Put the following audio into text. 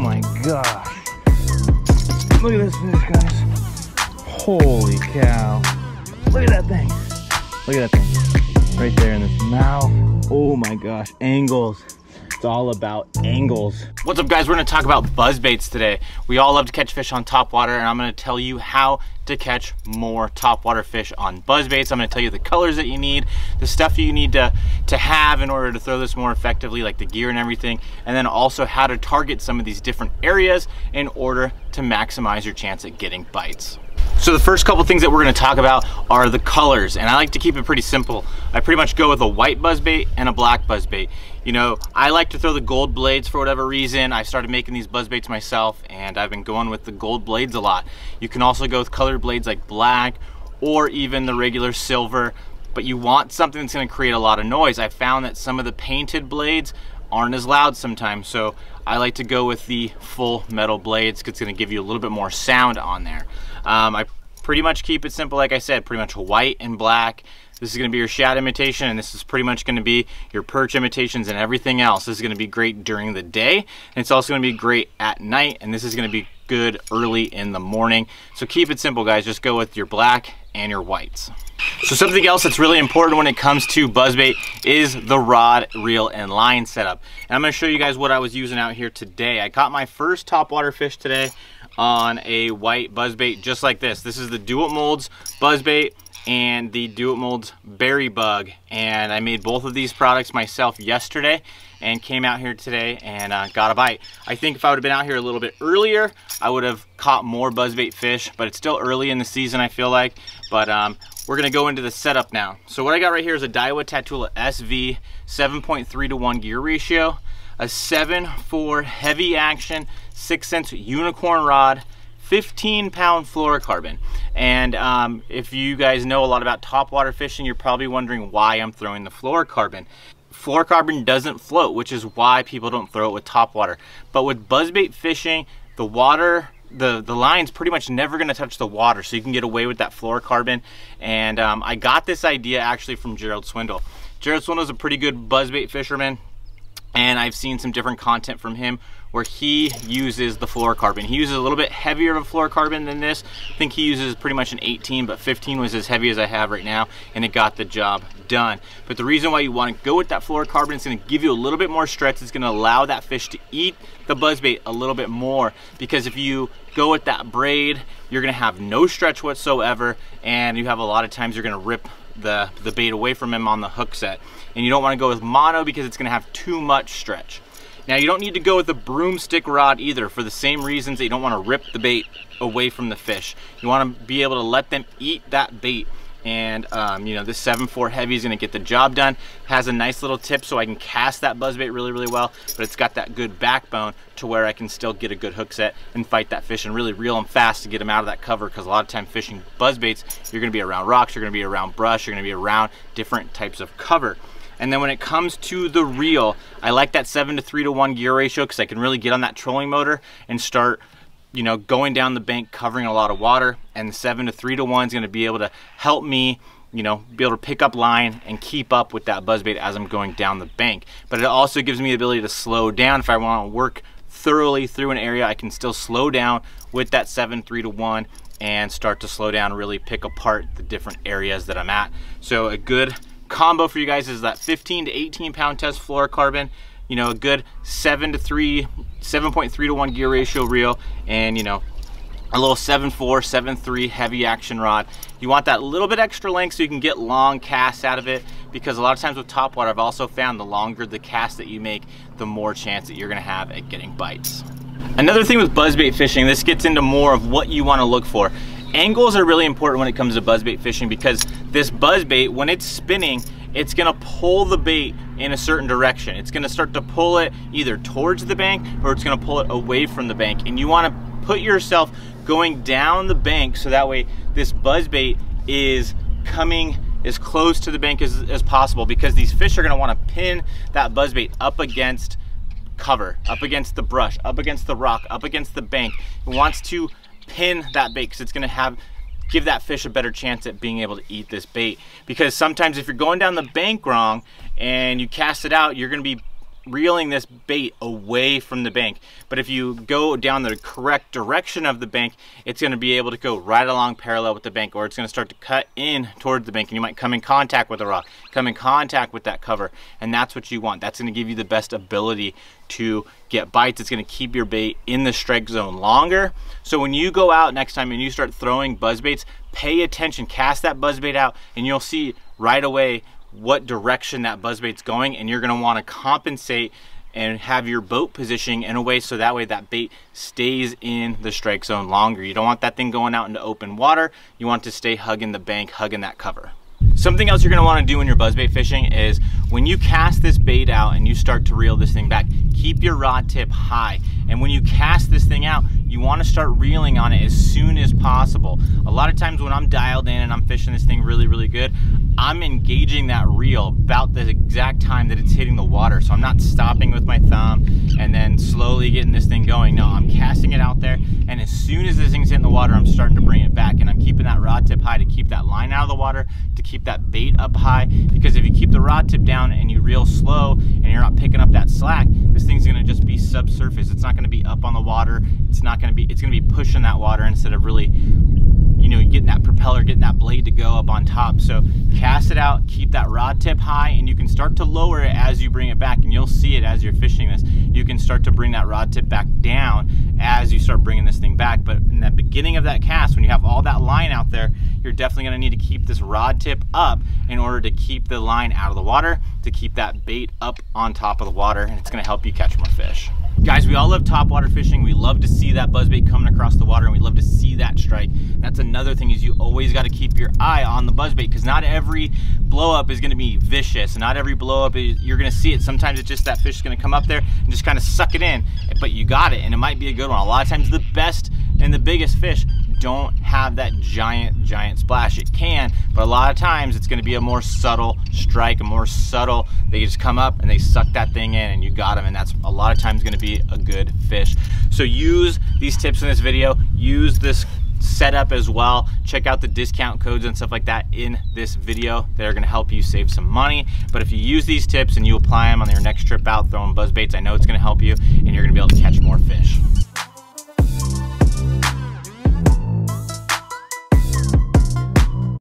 my gosh. Look at this fish, guys. Holy cow. Look at that thing. Look at that thing. Right there in this mouth. Oh my gosh, angles. It's all about angles. What's up, guys? We're gonna talk about buzzbaits today. We all love to catch fish on topwater, and I'm gonna tell you how to catch more topwater fish on buzzbaits. I'm gonna tell you the colors that you need, the stuff you need to have in order to throw this more effectively, like the gear and everything, and then also how to target some of these different areas in order to maximize your chance at getting bites. So the first couple things that we're going to talk about are the colors, and I like to keep it pretty simple. I pretty much go with a white buzzbait and a black buzzbait. You know, I like to throw the gold blades for whatever reason. I started making these buzzbaits myself, and I've been going with the gold blades a lot. You can also go with colored blades like black or even the regular silver, but you want something that's going to create a lot of noise. I found that some of the painted blades aren't as loud sometimes, so I like to go with the full metal blades because it's going to give you a little bit more sound on there. I pretty much keep it simple, like I said, pretty much white and black. This is going to be your shad imitation, and this is pretty much going to be your perch imitations and everything else. This is going to be great during the day, and it's also going to be great at night, and this is going to be good early in the morning. So keep it simple, guys. Just go with your black and your whites. So something else that's really important when it comes to buzzbait is the rod, reel, and line setup. And I'm going to show you guys what I was using out here today. I caught my first topwater fish today on a white buzzbait just like this. This is the Do It Molds buzzbait and the Do It Molds berry bug, and I made both of these products myself yesterday and came out here today and got a bite. I think if I would have been out here a little bit earlier, I would have caught more buzzbait fish, but it's still early in the season, I feel like. But we're gonna go into the setup now. So what I got right here is a Daiwa Tatula SV 7.3:1 gear ratio, a 7.4 heavy action 6-cent unicorn rod, 15-pound fluorocarbon. And if you guys know a lot about topwater fishing, you're probably wondering why I'm throwing the fluorocarbon. Fluorocarbon doesn't float, which is why people don't throw it with topwater. But with buzzbait fishing, the water, the line's pretty much never gonna touch the water, so you can get away with that fluorocarbon. And I got this idea actually from Gerald Swindle. Gerald Swindle's a pretty good buzzbait fisherman, and I've seen some different content from him where he uses the fluorocarbon. He uses a little bit heavier of a fluorocarbon than this. I think he uses pretty much an 18, but 15 was as heavy as I have right now, and it got the job done. But the reason why you want to go with that fluorocarbon is going to give you a little bit more stretch. It's going to allow that fish to eat the buzzbait a little bit more, because if you go with that braid, you're going to have no stretch whatsoever, and you have a lot of times you're going to rip the bait away from him on the hook set. And you don't want to go with mono because it's going to have too much stretch. Now, you don't need to go with a broomstick rod either, for the same reasons that you don't want to rip the bait away from the fish. You want to be able to let them eat that bait. And you know, this 7.4 heavy is going to get the job done. It has a nice little tip so I can cast that buzzbait really, really well, but it's got that good backbone to where I can still get a good hook set and fight that fish and really reel them fast to get them out of that cover, because a lot of time fishing buzzbaits, you're going to be around rocks, you're going to be around brush, you're going to be around different types of cover. And then when it comes to the reel, I like that 7:3:1 gear ratio because I can really get on that trolling motor and start, you know, going down the bank, covering a lot of water. And the 7:3:1 is going to be able to help me, you know, be able to pick up line and keep up with that buzzbait as I'm going down the bank. But it also gives me the ability to slow down. If I want to work thoroughly through an area, I can still slow down with that 7:3:1 and start to slow down, really pick apart the different areas that I'm at. So a good combo for you guys is that 15 to 18 pound test fluorocarbon, you know, a good 7.3:1 gear ratio reel, and you know, a little 7.4, 7.3 heavy action rod. You want that little bit extra length so you can get long casts out of it, because a lot of times with topwater, I've also found the longer the cast that you make, the more chance that you're gonna have at getting bites. Another thing with buzzbait fishing, this gets into more of what you want to look for. Angles are really important when it comes to buzzbait fishing, because this buzzbait, when it's spinning, it's gonna pull the bait in a certain direction. It's gonna start to pull it either towards the bank or it's gonna pull it away from the bank. And you wanna put yourself going down the bank so that way this buzzbait is coming as close to the bank as possible, because these fish are gonna wanna pin that buzzbait up against cover, up against the brush, up against the rock, up against the bank. It wants to pin that bait because it's going to give that fish a better chance at being able to eat this bait. Because sometimes if you're going down the bank wrong and you cast it out, you're going to be reeling this bait away from the bank. But if you go down the correct direction of the bank, it's going to be able to go right along parallel with the bank, or it's going to start to cut in towards the bank, and you might come in contact with a rock, come in contact with that cover, and that's what you want. That's going to give you the best ability to get bites. It's going to keep your bait in the strike zone longer. So when you go out next time and you start throwing buzz baits, pay attention, cast that buzz bait out, and you'll see right away what direction that buzz bait's going, and you're going to want to compensate and have your boat positioning in a way so that way that bait stays in the strike zone longer. You don't want that thing going out into open water. You want to stay hugging the bank, hugging that cover. Something else you're going to want to do when you're buzzbait fishing is when you cast this bait out and you start to reel this thing back, keep your rod tip high. And when you cast this thing out, you want to start reeling on it as soon as possible. A lot of times when I'm dialed in and I'm fishing this thing really, really good, I'm engaging that reel about the exact time that it's hitting the water. So I'm not stopping with my thumb and then slowly getting this thing going. No, I'm casting it out there, and as soon as this thing's hitting the water, I'm starting to bring it back, and I'm keeping that rod tip high to keep that line out of the water, to keep that bait up high. Because if you keep the rod tip down and you reel slow and you're not picking up that slack, this thing's gonna just be subsurface. It's not gonna be up on the water. It's gonna be pushing that water instead of really, you know, getting that propeller, getting that blade to go up on top. So cast it out, keep that rod tip high, and you can start to lower it as you bring it back, and you'll see it as you're fishing this. You can start to bring that rod tip back down as you start bringing this thing back. But in the beginning of that cast, when you have all that line out there, you're definitely gonna need to keep this rod tip up in order to keep the line out of the water, to keep that bait up on top of the water, and it's gonna help you catch more fish. Guys, we all love topwater fishing. We love to see that buzzbait coming across the water, and we love to see that strike. That's another thing, is you always got to keep your eye on the buzzbait, because not every blow up is going to be vicious, and not every blow up you're going to see it. Sometimes it's just that fish is going to come up there and just kind of suck it in, but you got it, and it might be a good one. A lot of times the best and the biggest fish don't have that giant splash. It can, but a lot of times it's going to be a more subtle strike, a more subtle, they just come up and they suck that thing in and you got them, and that's a lot of times going to be a good fish. So use these tips in this video, use this setup as well. Check out the discount codes and stuff like that in this video. They're going to help you save some money. But if you use these tips and you apply them on your next trip out throwing buzz baits, I know it's going to help you, and you're going to be able to catch more fish.